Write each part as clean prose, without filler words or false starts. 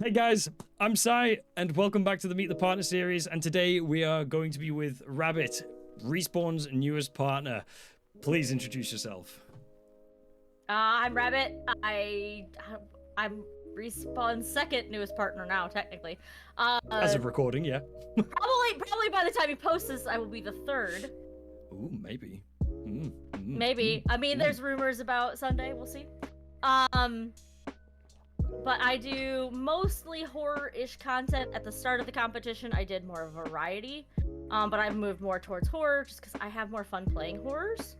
Hey guys, I'm Sai, and welcome back to the Meet the Partner series. And today we are going to be with Rabbit, Respawn's newest partner. Please introduce yourself. I'm Rabbit. I'm Respawn's second newest partner now, technically. As of recording, yeah. Probably by the time he posts this, I will be the third. Ooh, maybe. Maybe. I mean, there's rumors about Sunday. We'll see. But I do mostly horror-ish content. At the start of the competition, I did more variety. But I've moved more towards horror just because I have more fun playing horrors.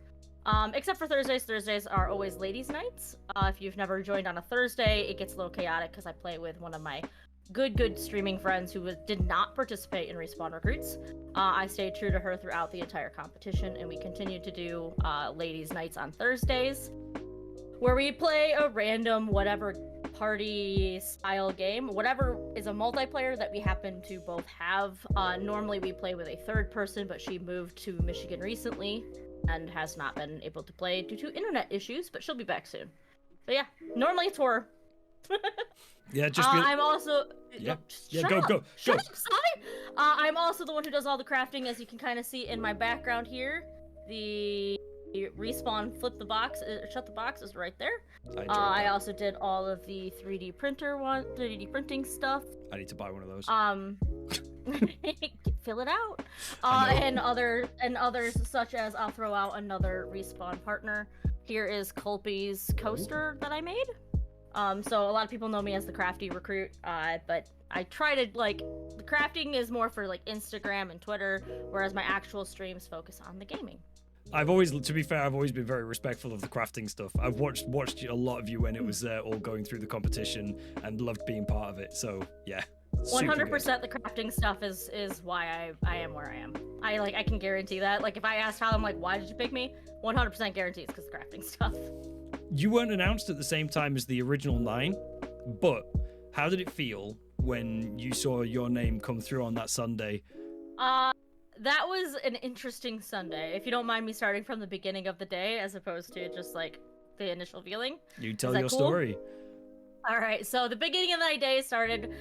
Except for Thursdays. Thursdays are always ladies' nights. If you've never joined on a Thursday, it gets a little chaotic because I play with one of my good streaming friends who did not participate in Respawn Recruits. I stayed true to her throughout the entire competition, and we continued to do ladies' nights on Thursdays, where we play a random whatever party style game, whatever is a multiplayer that we happen to both have. Normally we play with a third person, but she moved to Michigan recently and has not been able to play due to internet issues, but she'll be back soon. So yeah, normally it's horror. Yeah, just I'm also go. Shut up, Sai! I'm also the one who does all the crafting, as you can kind of see in my background here. The Respawn shut the box is right there. I also did all of the 3D printing stuff. I need to buy one of those. Fill it out. And others such as, I'll throw out another Respawn partner. Here is Colby's coaster that I made. So a lot of people know me as the crafty recruit, but I try to, the crafting is more for Instagram and Twitter, whereas my actual streams focus on the gaming. To be fair, I've always been very respectful of the crafting stuff. I've watched a lot of you when it was all going through the competition and loved being part of it. So yeah. 100% the crafting stuff is why I am where I am. I can guarantee that. If I asked how, I'm like, why did you pick me? 100% guarantee it's because of the crafting stuff. You weren't announced at the same time as the original 9, but how did it feel when you saw your name come through on that Sunday? That was an interesting Sunday. If you don't mind me starting from the beginning of the day as opposed to just the initial feeling. You tell your story. All right, so the beginning of the day started.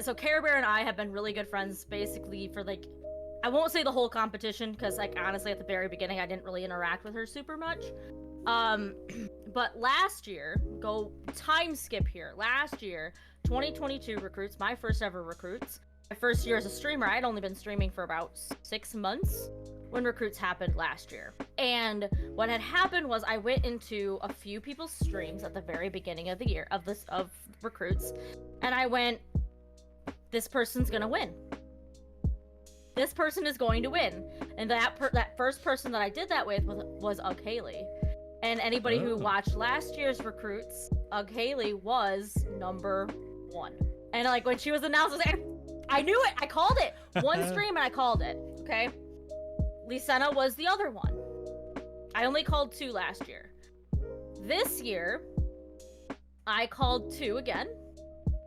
So Care Bear and I have been really good friends basically for I won't say the whole competition because honestly at the very beginning I didn't really interact with her super much. But last year, go time skip here. Last year, 2022 recruits, my first ever recruits. My first year as a streamer, I'd only been streaming for about 6 months when recruits happened last year. And what had happened was I went into a few people's streams at the very beginning of the year of recruits, and I went, this person's gonna win. This person is going to win. And that first person that I did that with was Haley. And anybody who watched last year's recruits, Haley was number 1. And when she was announced, I was like, I knew it. I called it. One stream and I called it. Okay. Lisena was the other one. I only called 2 last year. This year, I called 2 again.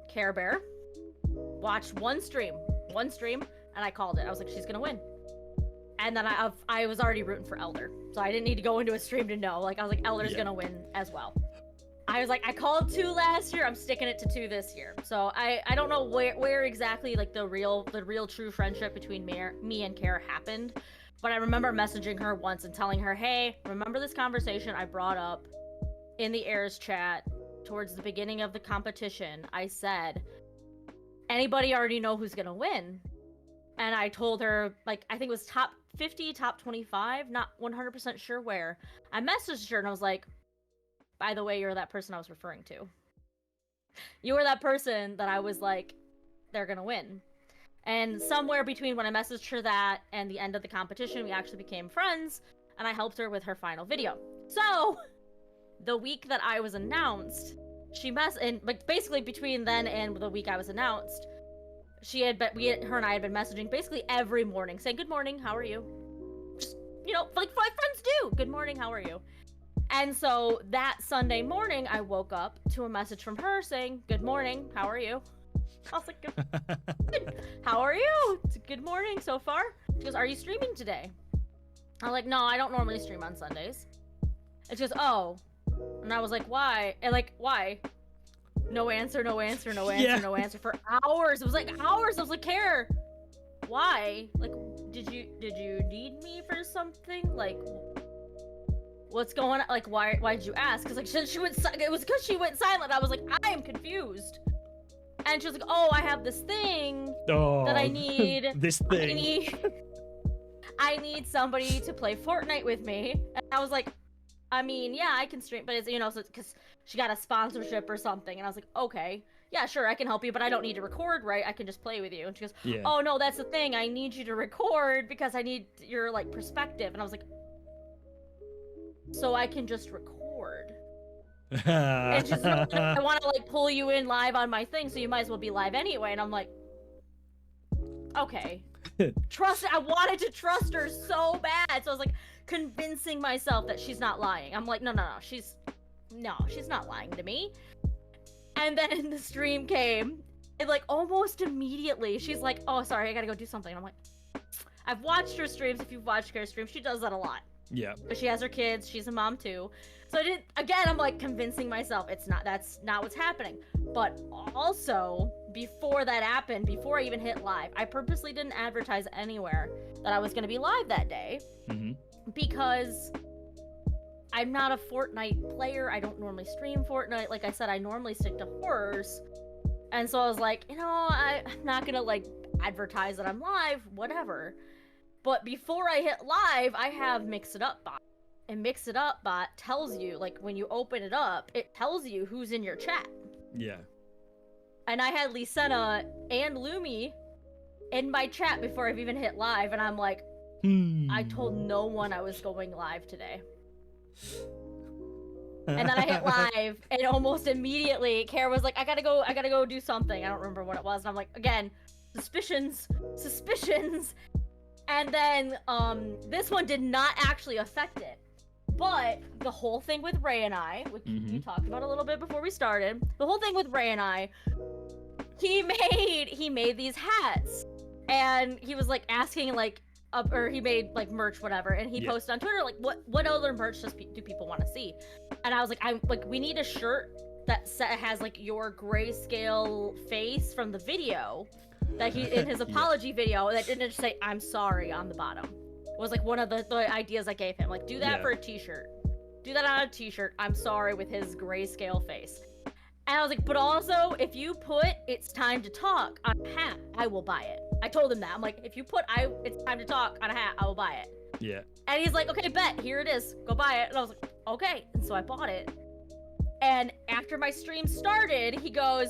Care Bear. Watched one stream, and I called it. I was like, she's gonna win. And then I was already rooting for Elder, so I didn't need to go into a stream to know. I was like, Elder's gonna win as well. I was like, I called 2 last year. I'm sticking it to 2 this year. So I don't know where exactly the real true friendship between me and Kara happened, but I remember messaging her once and telling her, hey, remember this conversation I brought up in the Airs chat towards the beginning of the competition? I said, anybody already know who's gonna win? And I told her, I think it was top 50, top 25, not 100% sure where. I messaged her and I was like, by the way, you're that person I was referring to. You were that person that I was like, they're gonna win. And somewhere between when I messaged her that and the end of the competition, we actually became friends, and I helped her with her final video. So, the week that I was announced, basically between then and the week I was announced, her and I had been messaging basically every morning, saying, good morning, how are you? Just, like friends do. Good morning, how are you? And so that Sunday morning, I woke up to a message from her saying, good morning, how are you? I was like, good. How are you? It's a good morning so far. She goes, are you streaming today? I was like, no, I don't normally stream on Sundays. And she goes, oh. And I was like, why? And why? No answer, no answer, no Yeah. answer, no answer for hours. It was like hours. I was like, Care, why? Like, did you need me for something? Like, what's going on? Like, why'd you ask? Because like she went. It was because she went silent. I was like, I am confused. And she was like, oh, I have this thing that I need. This thing. I need somebody to play Fortnite with me. And I was like, I mean, yeah, I can stream, but it's, you know, so because she got a sponsorship or something. And I was like, okay, yeah, sure, I can help you, but I don't need to record, right? I can just play with you. And she goes, Yeah. oh, no, that's the thing. I need you to record because I need your, like, perspective. And I was like, so I can just record. And she's like, I want to, like, pull you in live on my thing, so you might as well be live anyway. And I'm like, okay. I wanted to trust her so bad. So I was like convincing myself that she's not lying. I'm like, no, she's not lying to me. And then the stream came, and like almost immediately, she's like, oh, sorry, I gotta go do something. And I'm like, I've watched her streams. If you've watched her streams, she does that a lot. Yeah. But she has her kids. She's a mom too. So I'm like convincing myself that's not what's happening. But also, before that happened, before I even hit live, I purposely didn't advertise anywhere that I was going to be live that day. Mm-hmm. Because I'm not a Fortnite player. I don't normally stream Fortnite. Like I said, I normally stick to horrors. And so I was like, you know, I'm not going to like advertise that I'm live, whatever. But before I hit live, I have Mix It Up bot. And Mix It Up bot tells you, like, when you open it up, it tells you who's in your chat. Yeah. And I had Lisenna and Lumi in my chat before I've even hit live, and I'm like, I told no one I was going live today. And then I hit live, and almost immediately, Kara was like, I gotta go do something. I don't remember what it was. And I'm like, again, suspicions. And then, this one did not actually affect it. But the whole thing with Ray and I, which we talked about a little bit before we started, the whole thing with Ray and I, he made these hats. And he was like asking like, or he made like merch, whatever, and he posted on Twitter like, what other merch do people want to see? And I was like, we need a shirt that has like your grayscale face from the video that he in his apology video that didn't just say I'm sorry on the bottom. It was like one of the ideas I gave him, like do that for a t-shirt, do that on a t-shirt, I'm sorry, with his grayscale face. And I was like, but also if you put it's time to talk on a hat, I will buy it. I told him that. I'm like, if you put it's time to talk on a hat, I will buy it. Yeah. And he's like, okay, bet, here it is, go buy it. And I was like, okay. And so I bought it. And after my stream started, he goes,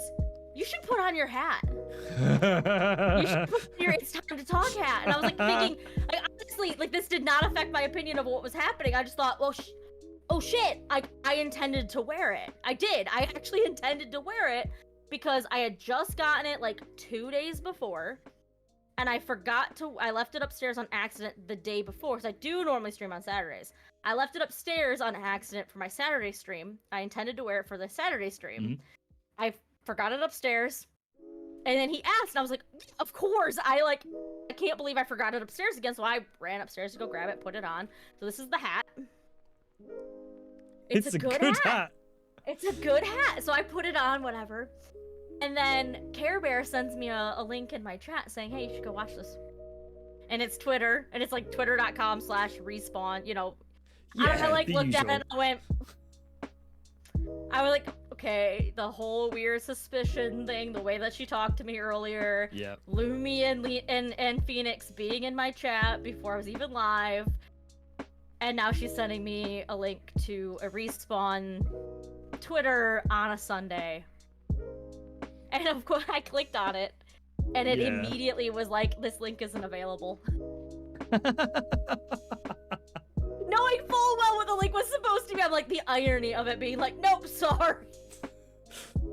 you should put on your hat. You should put your it's time to talk hat. And I was like thinking, like honestly, like this did not affect my opinion of what was happening. I just thought, well, oh shit, I intended to wear it. I did. I actually intended to wear it because I had just gotten it like 2 days before. And I left it upstairs on accident the day before, because I do normally stream on Saturdays. I left it upstairs on accident for my Saturday stream. I intended to wear it for the Saturday stream. I forgot it upstairs. And then he asked, and I was like, of course, I can't believe I forgot it upstairs again. So I ran upstairs to go grab it, put it on. So this is the hat. It's a good hat. It's a good hat. So I put it on, whatever. And then Care Bear sends me a link in my chat saying, hey, you should go watch this. And it's Twitter, and it's like twitter.com/respawn, you know. Yeah, I looked usual. at it and I was like, okay, the whole weird suspicion thing, the way that she talked to me earlier, Lumi and Phoenix being in my chat before I was even live, and now she's sending me a link to a Respawn Twitter on a Sunday. And of course, I clicked on it, and it immediately was like, this link isn't available. Knowing full well what the link was supposed to be, I'm like, the irony of it being like, nope, sorry.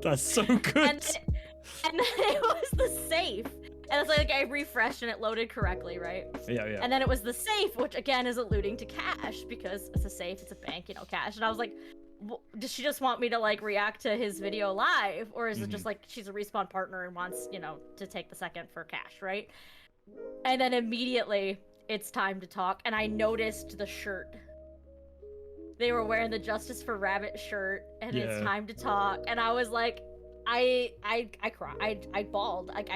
That's so good. And then it was the safe. And it's like, I refreshed and it loaded correctly, right? Yeah. And then it was the safe, which again is alluding to cash, because it's a safe, it's a bank, you know, cash. And I was like, does she just want me to like react to his video live, or is it just like she's a Respawn partner and wants, you know, to take the second for cash, right? And then immediately it's time to talk, and I noticed the shirt. They were wearing the Justice for Rabbit shirt, and it's time to talk, and I was like, I cried. I bawled. Like,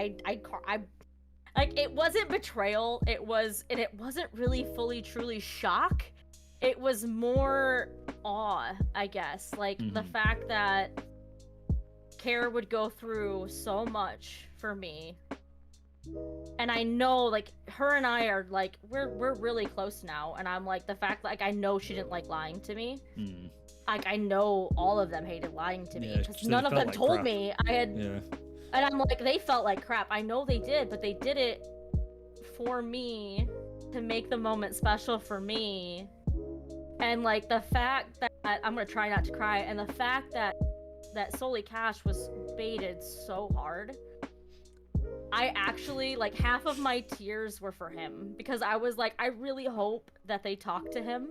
it wasn't betrayal. It wasn't really fully truly shock. It was more awe, I guess. Like the fact that Kara would go through so much for me. And I know, like, her and I are, like, we're really close now. And I'm, like, the fact that, like, I know she didn't like lying to me. Like, I know all of them hated lying to me. Because none of them told me. And I'm, like, they felt like crap. I know they did, but they did it for me to make the moment special for me. And, like, the fact that, I'm gonna try not to cry, and the fact that Solely Cash was baited so hard, I actually, like, half of my tears were for him, because I was like, I really hope that they talked to him.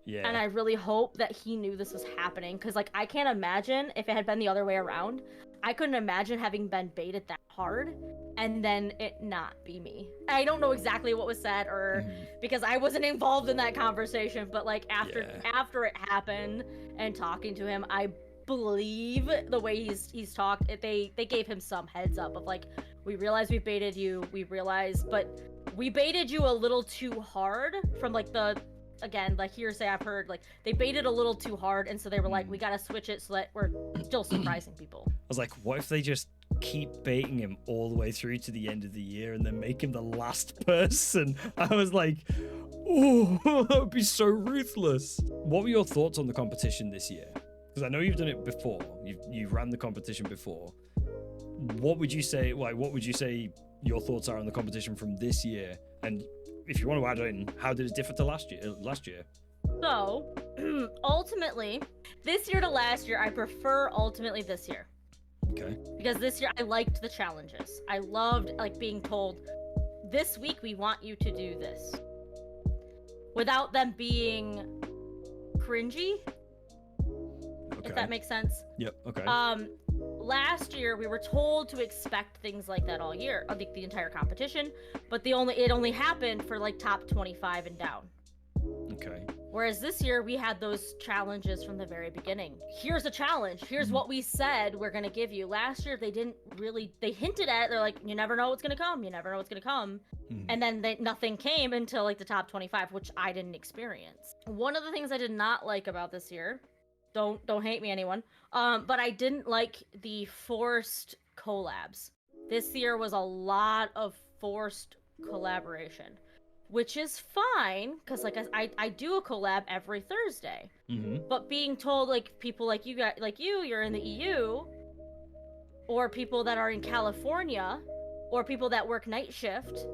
Yeah. And I really hope that he knew this was happening, because, like, I can't imagine if it had been the other way around. I couldn't imagine having been baited that hard and then it not be me. I don't know exactly what was said, or because I wasn't involved in that conversation, but, like, after it happened and talking to him, I believe the way he's talked, they gave him some heads up of, like, we realize we baited you, but we baited you a little too hard from, like, again, like, hearsay I've heard, like, they baited a little too hard, and so they were like, we gotta switch it so that we're still surprising people. I was like, what if they just keep baiting him all the way through to the end of the year and then make him the last person? I was like, oh, that would be so ruthless. What were your thoughts on the competition this year? Because I know you've done it before. You've ran the competition before. What would you say, like, what would you say your thoughts are on the competition from this year? And if you want to add in, how did it differ to last year? So, ultimately, this year to last year, I prefer ultimately this year. Okay. Because this year, I liked the challenges. I loved, like, being told, this week we want you to do this. Without them being cringy. Okay. If that makes sense. Yep, okay. Last year, we were told to expect things like that all year, I think the entire competition, but it only happened for, like, top 25 and down. Okay. Whereas this year, we had those challenges from the very beginning. Here's a challenge. Here's what we said we're going to give you. Last year, they hinted at it. They're like, you never know what's going to come. You never know what's going to come. And then nothing came until, like, the top 25, which I didn't experience. One of the things I did not like about this year, don't hate me, anyone, but I didn't like the forced collabs. This year was a lot of forced collaboration, which is fine, because, like, I do a collab every Thursday. But being told, like, people like you guys, like you're in the EU, or people that are in California, or people that work night shift,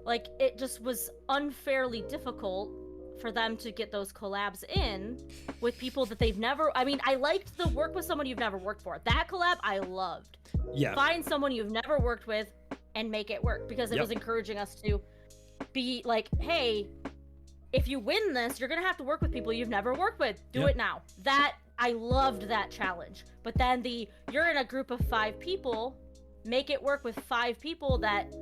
like, it just was unfairly difficult for them to get those collabs in with people that they've never, I mean, I liked the work with someone you've never worked for. That collab I loved. Yeah. Find someone you've never worked with and make it work, because it was encouraging us to be like, hey, if you win this, you're gonna have to work with people you've never worked with. Do it now. That, I loved that challenge. But then you're in a group of 5 people, make it work with 5 people that,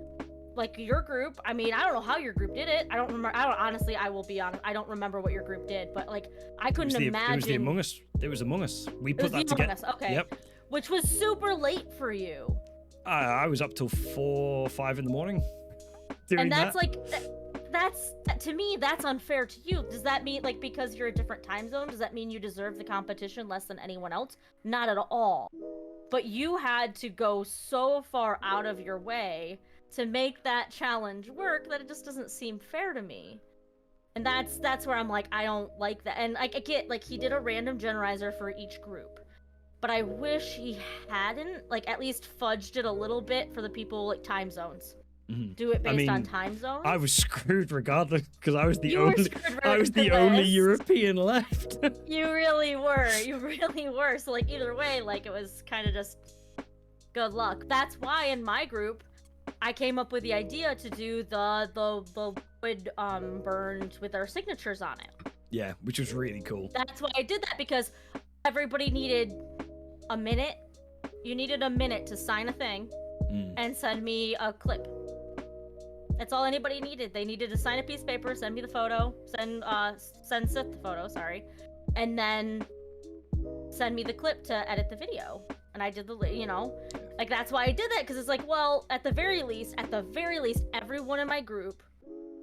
like, your group, I mean, I don't know how your group did it. Honestly, I will be honest, I don't remember what your group did, but, like, I couldn't imagine. It was the Among Us. It was Among Us. We put that together. Okay. Yep. Which was super late for you. I was up till 4 or 5 in the morning doing that. And that's, like, to me, that's unfair to you. Does that mean, like, because you're a different time zone, does that mean you deserve the competition less than anyone else? Not at all. But you had to go so far out of your way to make that challenge work that it just doesn't seem fair to me. And that's where I'm like, I don't like that. And, like, I get, like, he did a random generizer for each group, but I wish he hadn't, like, at least fudged it a little bit for the people, like, time zones. Do it based on time zones. I was screwed regardless, because I was the only European left. You really were. So, like, either way, like, it was kind of just good luck. That's why in my group, I came up with the idea to do the wood burned with our signatures on it. Yeah, which was really cool. That's why I did that, because everybody needed a minute. You needed a minute to sign a thing and send me a clip. That's all anybody needed. They needed to sign a piece of paper, send me the photo, send Sith the photo, sorry, and then send me the clip to edit the video. and I did the, like that's why I did that, because it's like, well, at the very least, everyone in my group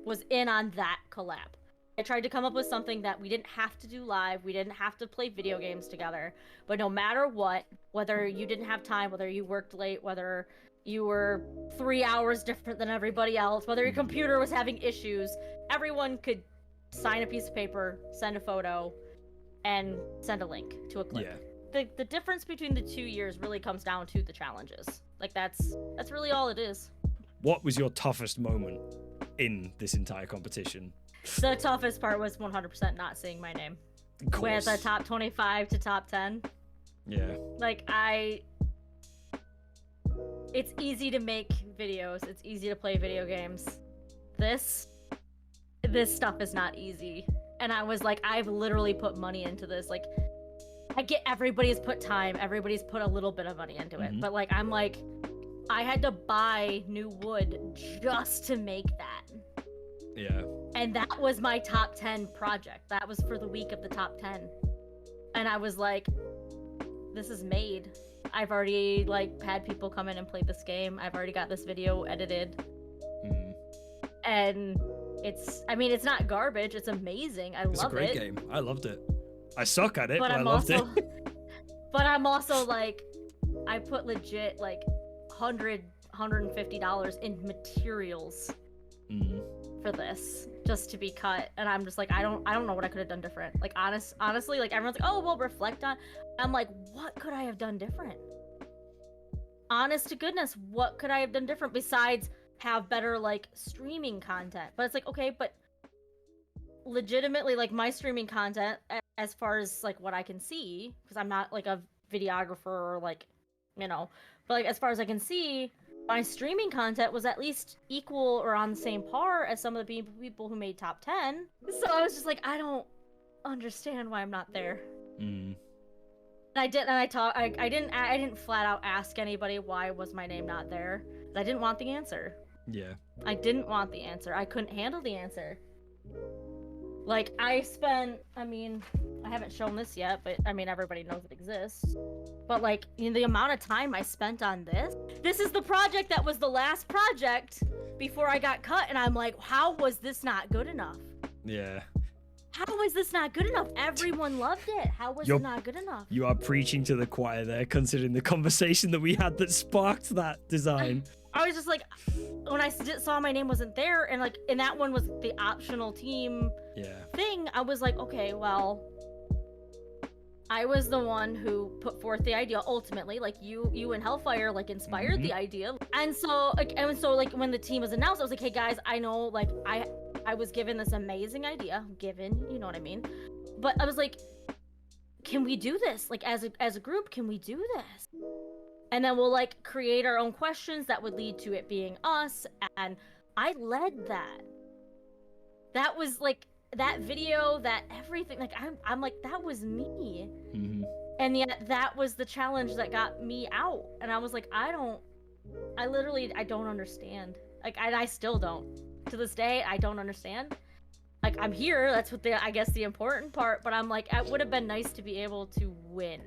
was in on that collab. I tried to come up with something that we didn't have to do live, we didn't have to play video games together, but no matter what, whether you didn't have time, whether you worked late, whether you were 3 hours different than everybody else, whether your computer was having issues, everyone could sign a piece of paper, send a photo, and send a link to a clip. Yeah. The difference between the 2 years really comes down to the challenges. Like that's really all it is. What was your toughest moment in this entire competition? The toughest part was 100% not seeing my name. With a top 25 to top 10. Yeah. Like it's easy to make videos. It's easy to play video games. This stuff is not easy. And I was like, I've literally put money into this. Like, I get everybody's put time. Everybody's put a little bit of money into it. But like, I'm like, I had to buy new wood just to make that. Yeah. And that was my top 10 project. That was for the week of the top 10. And I was like, this is made. I've already like had people come in and play this game. I've already got this video edited. And it's not garbage. It's amazing. I love it. It's a great game. I loved it. I suck at it, but I loved it. But I'm also like, I put legit like $150 in materials for this just to be cut, and I'm just like, I don't know what I could have done different. Like honestly, like everyone's like, oh well, reflect on. I'm like, what could I have done different? Honest to goodness, what could I have done different besides have better like streaming content? But it's like, okay, but legitimately, like my streaming content, as far as like what I can see, because I'm not like a videographer or like, but like as far as I can see, my streaming content was at least equal or on the same par as some of the people who made top 10. So I was just like, I don't understand why I'm not there. And I didn't flat out ask anybody why was my name not there. I didn't want the answer. Yeah. I didn't want the answer. I couldn't handle the answer. Like I haven't shown this yet, but I mean everybody knows it exists. But like, the amount of time I spent on this is the project that was the last project before I got cut, and I'm like, how was this not good enough? Yeah. How was this not good enough? Everyone loved it. How was it not good enough? You are preaching to the choir there, considering the conversation that we had that sparked that design. I was just like, when I saw my name wasn't there, and like, and that one was the optional team thing, I was like, okay, well, I was the one who put forth the idea ultimately. Like you and Hellfire like inspired the idea, and so like when the team was announced, I was like, hey guys, I know like I was given this amazing idea, you know what I mean, but I was like, can we do this? Like as a group, can we do this? And then we'll like create our own questions that would lead to it being us. And I led that. That was like that video, that everything. Like I'm like, that was me. And yet that was the challenge that got me out. And I was like, I don't understand. Like I still don't. To this day, I don't understand. Like I'm here. That's what I guess the important part. But I'm like, it would have been nice to be able to win.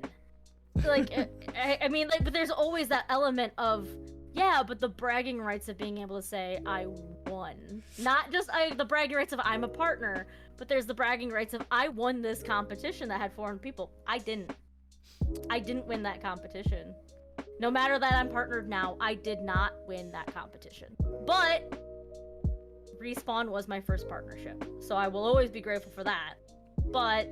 Like I mean, like, but there's always that element of, yeah, but the bragging rights of being able to say I won, not just the bragging rights of I'm a partner, but there's the bragging rights of I won this competition that had 400 people. I didn't win that competition. No matter that I'm partnered now, I did not win that competition. But Respawn was my first partnership, so I will always be grateful for that. But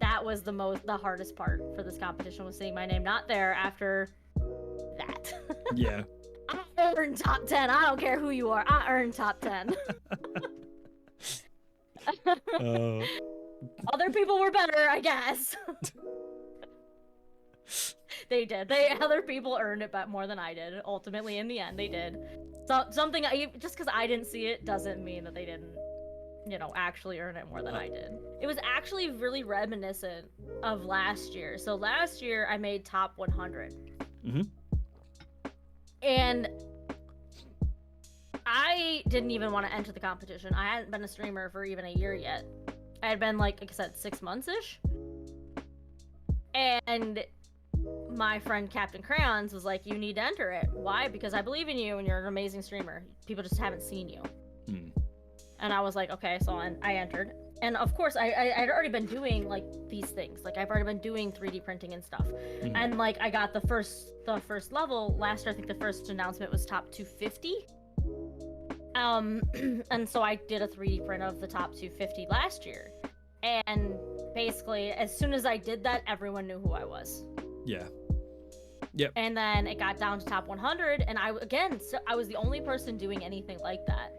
that was the hardest part for this competition, was seeing my name not there after that. Yeah. I earned top 10. I don't care who you are. I earned top 10. Other people were better, I guess. They did. Other people earned it more than I did. Ultimately, in the end, they did. So something just because I didn't see it doesn't mean that they didn't, actually earn it more than I did. It was actually really reminiscent of last year. So last year I made top 100. And I didn't even want to enter the competition. I hadn't been a streamer for even a year yet. I had been like I said, 6 months-ish. And my friend Captain Crayons was like, you need to enter it. Why? Because I believe in you and you're an amazing streamer. People just haven't seen you. And I was like, okay, so I entered. And of course, I had already been doing like these things. Like I've already been doing 3D printing and stuff. And like I got the first level last year. I think the first announcement was top 250. And so I did a 3D print of the top 250 last year. And basically, as soon as I did that, everyone knew who I was. Yeah. Yep. And then it got down to top 100, and I was the only person doing anything like that.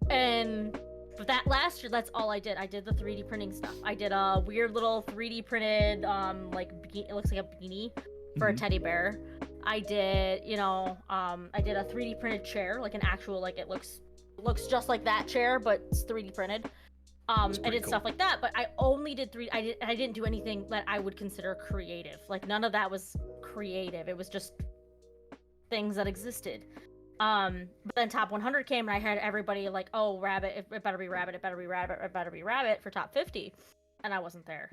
And but that last year, that's all I did. I did the 3D printing stuff. I did a weird little 3D printed, it looks like a beanie for a teddy bear. I did, I did a 3D printed chair, like an actual, like it looks just like that chair, but it's 3D printed. I did stuff like that, but I only did I didn't do anything that I would consider creative. Like none of that was creative. It was just things that existed. But then top 100 came and I had everybody like, oh, Rabbit, it better be Rabbit, it better be Rabbit, it better be Rabbit for top 50. And I wasn't there.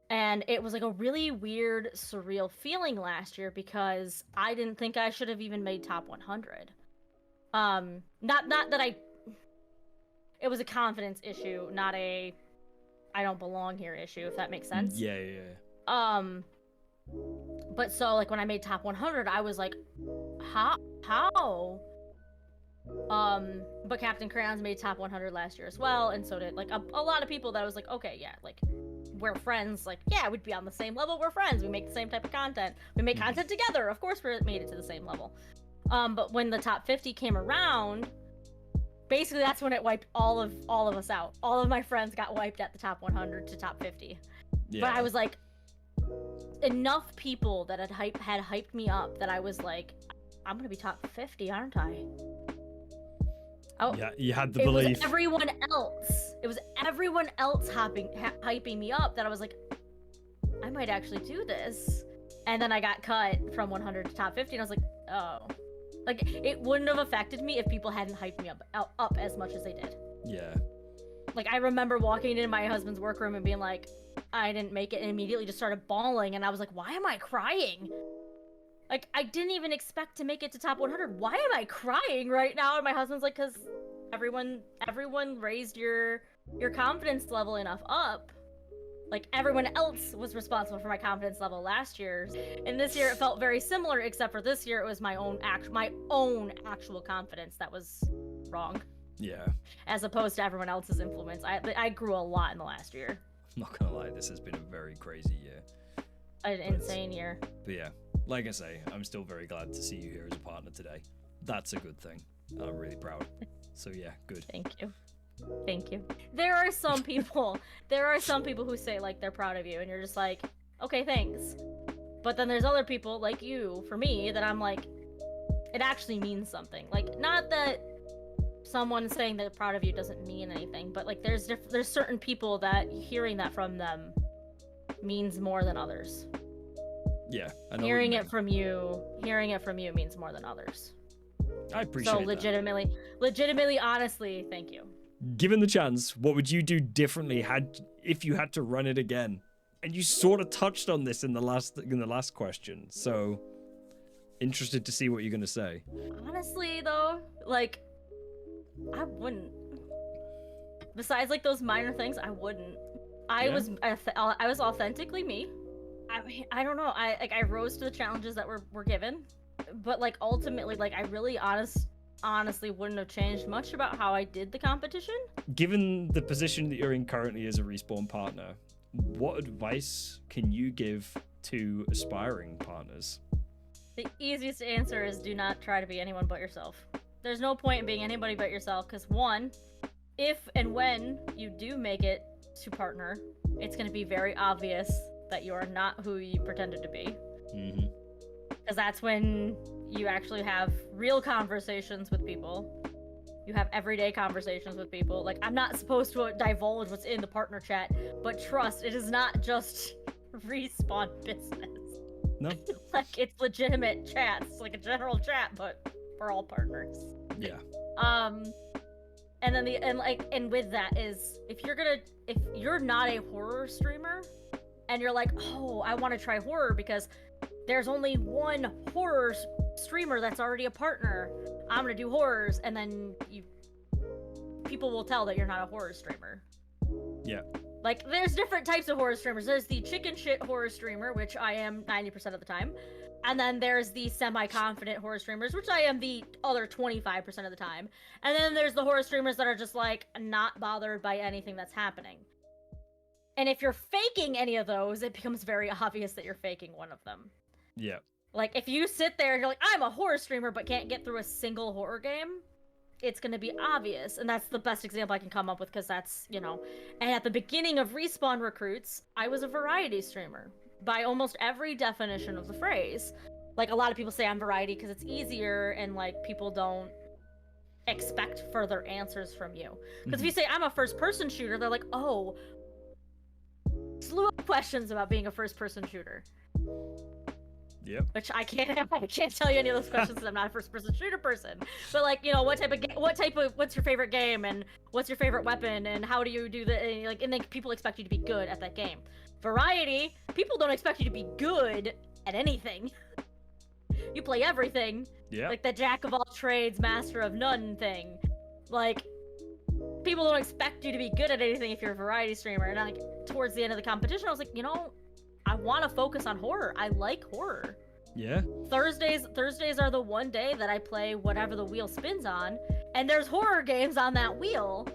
And it was like a really weird, surreal feeling last year because I didn't think I should have even made top 100. Not that it was a confidence issue, not a I don't belong here issue, if that makes sense. Yeah. But so like when I made top 100, I was like, how? But Captain Crayons made top 100 last year as well, and so did like a lot of people that was like, okay, yeah, like we're friends, like yeah, we'd be on the same level, we're friends, we make the same type of content, we make content together, of course we made it to the same level. But when the top 50 came around, basically that's when it wiped all of us out. All of my friends got wiped at the top 100 to top 50. Yeah. But I was like, enough people that had hyped me up that I was like, I'm gonna be top 50, aren't I? Oh, yeah, you had the belief. It was everyone else hyping me up that I was like, I might actually do this. And then I got cut from 100 to top 50, and I was like, oh. Like, it wouldn't have affected me if people hadn't hyped me up as much as they did. Yeah. Like, I remember walking into my husband's workroom and being like, I didn't make it, and immediately just started bawling, and I was like, why am I crying? Like, I didn't even expect to make it to top 100. Why am I crying right now? And my husband's like, because everyone raised your confidence level enough up. Like, everyone else was responsible for my confidence level last year. And this year it felt very similar, except for this year it was my own actual confidence that was wrong. Yeah. As opposed to everyone else's influence. I grew a lot in the last year. I'm not gonna lie, this has been a very crazy year. An insane year. But yeah, like I say, I'm still very glad to see you here as a partner today. That's a good thing. I'm really proud. So yeah, good. Thank you. There are some people who say like they're proud of you, and you're just like, okay, thanks. But then there's other people like you, for me, that I'm like, it actually means something. Like, not that someone saying they're proud of you doesn't mean anything, but like there's certain people that hearing that from them means more than others. Yeah, I know. Hearing it from you means more than others. I appreciate that. So legitimately, honestly, thank you. Given the chance, what would you do differently if you had to run it again? And you sort of touched on this in the last question, so interested to see what you're gonna say. Honestly, though, like, I wouldn't. Besides, like, those minor things, I wouldn't. I was authentically me. I don't know. I rose to the challenges that were given, but like ultimately, like I really honestly wouldn't have changed much about how I did the competition. Given the position that you're in currently as a Respawn partner, what advice can you give to aspiring partners? The easiest answer is do not try to be anyone but yourself. There's no point in being anybody but yourself, because one, if and when you do make it to partner, it's going to be very obvious that you are not who you pretended to be. Mm-hmm. Because that's when you actually have real conversations with people. You have everyday conversations with people. Like, I'm not supposed to divulge what's in the partner chat, but trust, it is not just Respawn business. No. Like, it's legitimate chats, like a general chat, but we're all partners. Yeah. And then and with that is, if you're not a horror streamer, and you're like, oh, I want to try horror because there's only one horror streamer that's already a partner. I'm gonna do horrors, and then people will tell that you're not a horror streamer. Yeah. Like, there's different types of horror streamers. There's the chicken shit horror streamer, which I am 90% of the time. And then there's the semi-confident horror streamers, which I am the other 25% of the time. And then there's the horror streamers that are just, like, not bothered by anything that's happening. And if you're faking any of those, it becomes very obvious that you're faking one of them. Yeah. Like, if you sit there and you're like, I'm a horror streamer, but can't get through a single horror game, it's going to be obvious. And that's the best example I can come up with, because that's, you know. And at the beginning of Respawn Recruits, I was a variety streamer. By almost every definition of the phrase. Like, a lot of people say I'm variety because it's easier and, like, people don't expect further answers from you. Because if you say I'm a first-person shooter, they're like, oh, slew of questions about being a first-person shooter. Yep. Which I can't tell you any of those questions because I'm not a first-person shooter person. But, like, you know, what's your favorite game, and what's your favorite weapon, and how do you do the, like, and then people expect you to be good at that game. Variety, people don't expect you to be good at anything. You play everything. Yeah. Like the jack of all trades, master of none thing. Like, people don't expect you to be good at anything if you're a variety streamer. And, like, towards the end of the competition, I was like, you know, I want to focus on horror. I like horror. Yeah. Thursdays are the one day that I play whatever the wheel spins on, and there's horror games on that wheel.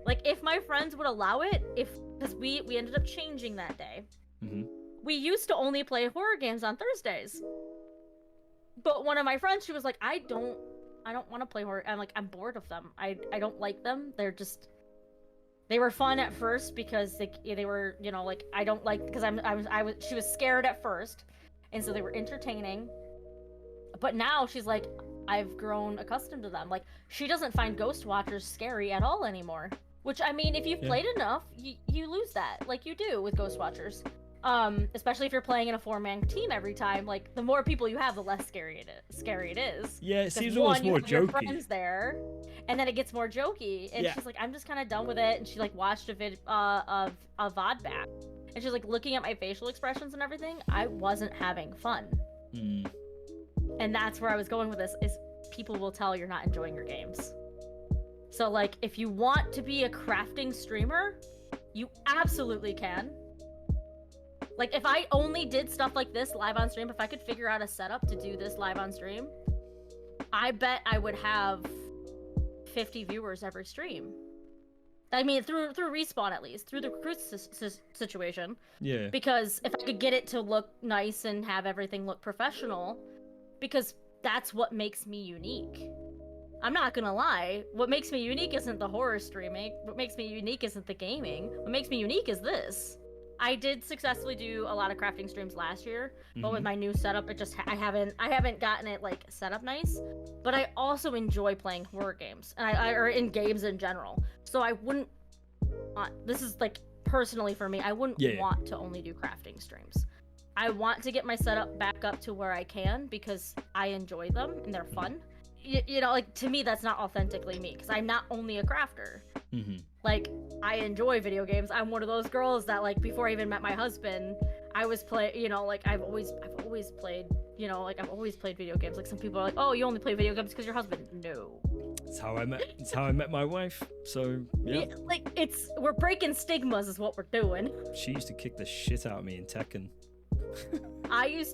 Like, if my friends would allow it, because we ended up changing that day. Mm-hmm. We used to only play horror games on Thursdays. But one of my friends, she was like, I don't want to play horror. I'm like, I'm bored of them. I don't like them. They were fun at first because they were, you know, like, I don't like, because she was scared at first, and so they were entertaining. But now she's like, I've grown accustomed to them. Like, she doesn't find Ghost Watchers scary at all anymore. Which, I mean, if you've played enough, you lose that, like you do with Ghost Watchers. Especially if you're playing in a 4-man team every time. Like, the more people you have, the less scary it is. Yeah, it seems almost more jokey. Your friends there, and then it gets more jokey. And she's like, I'm just kind of done with it. And she, like, watched a VOD back, and she's like looking at my facial expressions and everything. I wasn't having fun. Mm. And that's where I was going with this, is people will tell you're not enjoying your games. So, like, if you want to be a crafting streamer, you absolutely can. Like, if I only did stuff like this live on stream, if I could figure out a setup to do this live on stream, I bet I would have 50 viewers every stream. I mean, through Respawn, at least, through the recruits situation. Yeah. Because if I could get it to look nice and have everything look professional, because that's what makes me unique. I'm not gonna lie, what makes me unique isn't the horror streaming, what makes me unique isn't the gaming, what makes me unique is this. I did successfully do a lot of crafting streams last year, but with my new setup, I haven't gotten it, like, set up nice. But I also enjoy playing horror games, and or in games in general. So I wouldn't this is, like, personally for me, I wouldn't want to only do crafting streams. I want to get my setup back up to where I can, because I enjoy them and they're fun. You know, like, to me, that's not authentically me, because I'm not only a crafter. Mm-hmm. Like, I enjoy video games. I'm one of those girls that, like, before I even met my husband, I was you know, like, I've always played, you know, like, I've always played video games. Like, some people are like, oh, you only play video games because your husband. No. It's how I met my wife. So, yeah. Like, we're breaking stigmas is what we're doing. She used to kick the shit out of me in Tekken. I used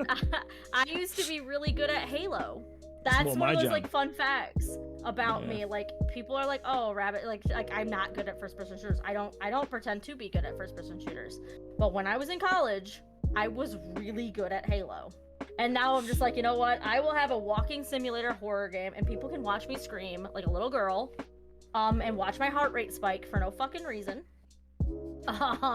to be really good at Halo. That's one of those, like, fun facts about me. Like, people are like, oh, Rabbit, like I'm not good at first-person shooters. I don't pretend to be good at first-person shooters. But when I was in college, I was really good at Halo. And now I'm just like, you know what? I will have a walking simulator horror game, and people can watch me scream like a little girl, and watch my heart rate spike for no fucking reason.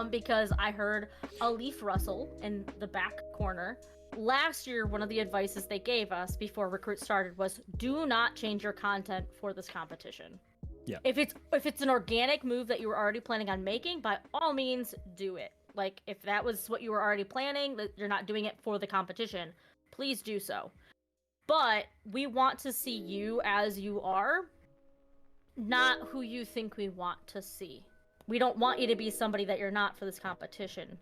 Because I heard a leaf rustle in the back corner. Last year, one of the advices they gave us before Recruit started was, do not change your content for this competition. Yeah. If it's an organic move that you were already planning on making, by all means, do it. Like, if that was what you were already planning, that you're not doing it for the competition, please do so. But we want to see you as you are, not who you think we want to see. We don't want you to be somebody that you're not for this competition.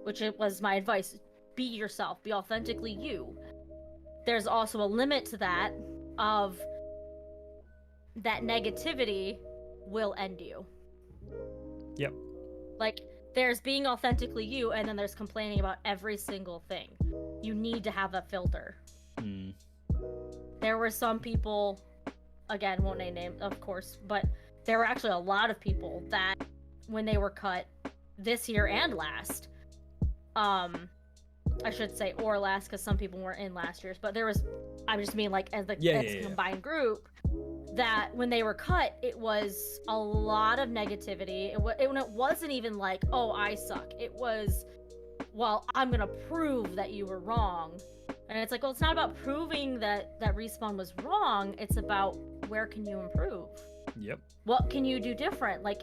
which it was my advice. Be yourself, be authentically you. There's also a limit to that of that negativity will end you. Yep. Like, there's being authentically you, and then there's complaining about every single thing. You need to have a filter. There were some people, again, won't name names, of course, but there were actually a lot of people that, when they were cut this year and last, I should say or last, because some people weren't in last year's, but there was, I just mean like as a combined group, that when they were cut, it was a lot of negativity. It wasn't even like, oh, I suck. It was, well, I'm gonna prove that you were wrong. And it's like, well, it's not about proving that Respawn was wrong. It's about where can you improve? Yep. What can you do different? Like,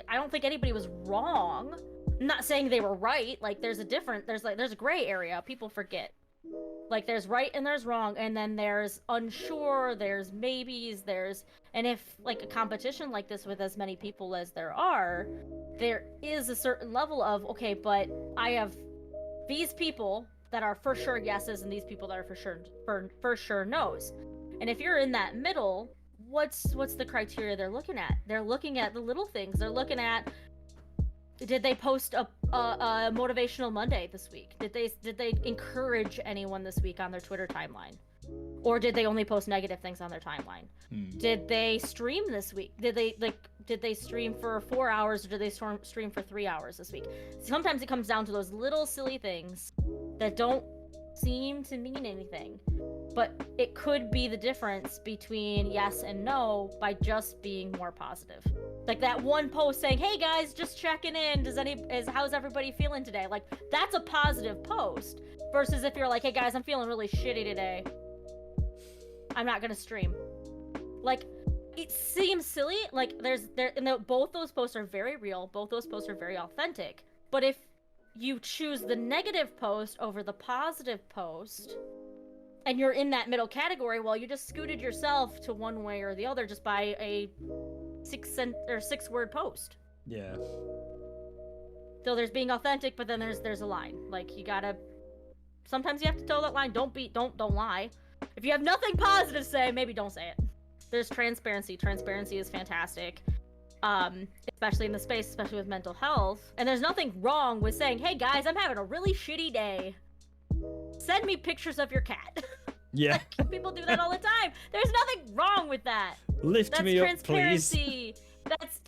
I don't think anybody was wrong. I'm not saying they were right. Like, there's a gray area. People forget. Like, there's right and there's wrong, and then there's unsure, there's maybes, and if, like, a competition like this with as many people as there is a certain level of, okay, but I have these people that are for sure yeses and these people that are for sure no's. And if you're in that middle, what's the criteria they're looking at? They're looking at the little things. They're looking at, did they post a motivational Monday this week? Did they encourage anyone this week on their Twitter timeline? Or did they only post negative things on their timeline? Did they stream this week? Did they stream for 4 hours, or did they stream for 3 hours this week? Sometimes it comes down to those little silly things that don't seem to mean anything, but it could be the difference between yes and no by just being more positive. Like that one post saying, "Hey guys, just checking in. How's everybody feeling today?" Like, that's a positive post versus if you're like, "Hey guys, I'm feeling really shitty today. I'm not gonna stream." Like, it seems silly. Like, both those posts are very real. Both those posts are very authentic. But if you choose the negative post over the positive post, and you're in that middle category, well, you just scooted yourself to one way or the other just by a 6-word post. Yeah. So there's being authentic, but then there's a line. Like, sometimes you have to toe that line. Don't lie. If you have nothing positive to say, maybe don't say it. There's transparency. Transparency is fantastic. Especially in the space, especially with mental health. And there's nothing wrong with saying, "Hey guys, I'm having a really shitty day. Send me pictures of your cat." Yeah. Like, people do that all the time. There's nothing wrong with that. Lift me up, please. That's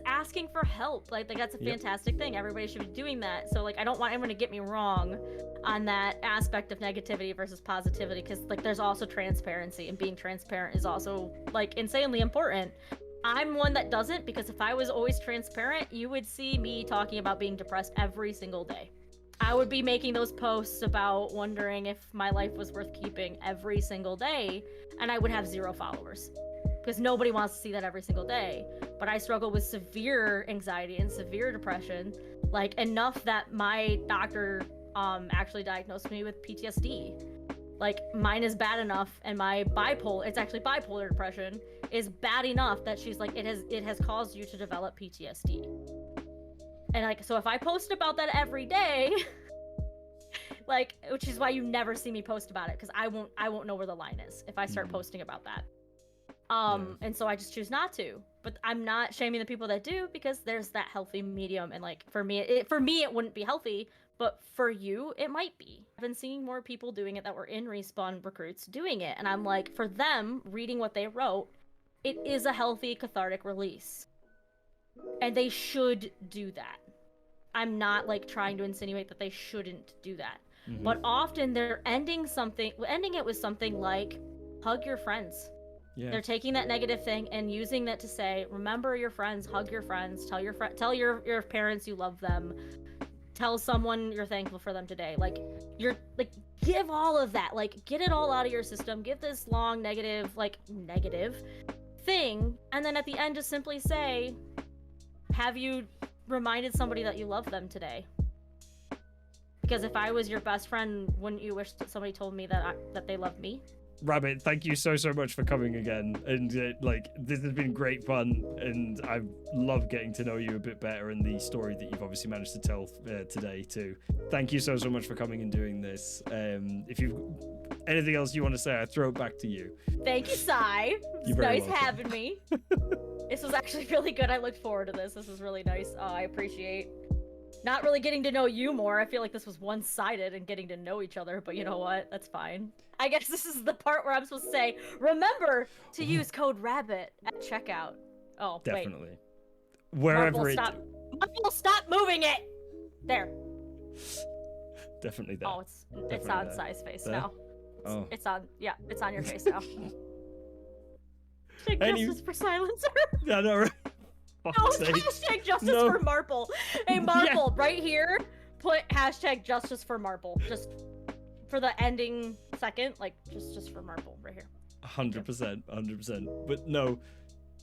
asking for help. Like that's a fantastic thing. Everybody should be doing that. So, like, I don't want anyone to get me wrong on that aspect of negativity versus positivity, because, like, there's also transparency, and being transparent is also, like, insanely important. I'm one that doesn't, because if I was always transparent, you would see me talking about being depressed every single day. I would be making those posts about wondering if my life was worth keeping every single day, and I would have 0 followers. Because nobody wants to see that every single day. But I struggle with severe anxiety and severe depression, like, enough that my doctor actually diagnosed me with PTSD. Like, mine is bad enough, and my it's actually bipolar depression, is bad enough that she's like, it has caused you to develop PTSD. And, like, so if I post about that every day, like, which is why you never see me post about it, because I won't know where the line is if I start posting about that. And so I just choose not to. But I'm not shaming the people that do, because there's that healthy medium, and, like, for me it wouldn't be healthy, but for you it might be. I've been seeing more people doing it that were in Respawn recruits doing it, and I'm like, for them, reading what they wrote, it is a healthy cathartic release, and they should do that. I'm not, like, trying to insinuate that they shouldn't do that. But often they're ending it with something like, hug your friends. Yeah. They're taking that negative thing and using that to say, remember your friends, hug your friends, tell your parents you love them, tell someone you're thankful for them today. Like, give all of that, like, get it all out of your system, give this long negative thing, and then at the end just simply say, have you reminded somebody that you love them today? Because if I was your best friend, wouldn't you wish that somebody told me that they love me? Rabbit, thank you so much for coming again. And like, this has been great fun, and I love getting to know you a bit better and the story that you've obviously managed to tell today too. Thank you so much for coming and doing this. If you've anything else you want to say, I throw it back to you. Thank you, Sai. It's nice welcome. having me. This was actually really good. I looked forward to this. This was really nice. I appreciate not really getting to know you more. I feel like this was one-sided and getting to know each other, but you know what? That's fine. I guess this is the part where I'm supposed to say, remember to use code RABBIT at checkout. Oh, Definitely. wait. Wherever Marvel, stop moving it! There. Definitely there. Oh, it's on Sai's face there? now. Oh. It's on your face now. Hashtag justice for silencer. Yeah, no, right. No, hashtag justice for Marple. Hey, Marple, right here, put hashtag justice for Marple. Just for the ending second, like, just for Marple right here. 100%, 100%. But no,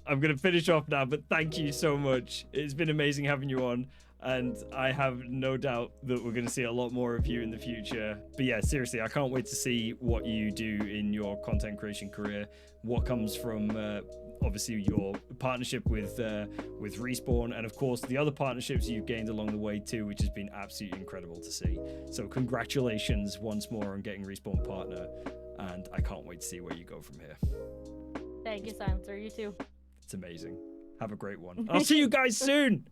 I'm going to finish off now, but thank you so much. It's been amazing having you on, and I have no doubt that we're going to see a lot more of you in the future. But yeah, seriously, I can't wait to see what you do in your content creation career, what comes from obviously your partnership with Respawn, and of course the other partnerships you've gained along the way too, which has been absolutely incredible to see. So congratulations once more on getting Respawn partner, and I can't wait to see where you go from here. Thank you, Silencer. You too. It's amazing. Have a great one. I'll see you guys soon.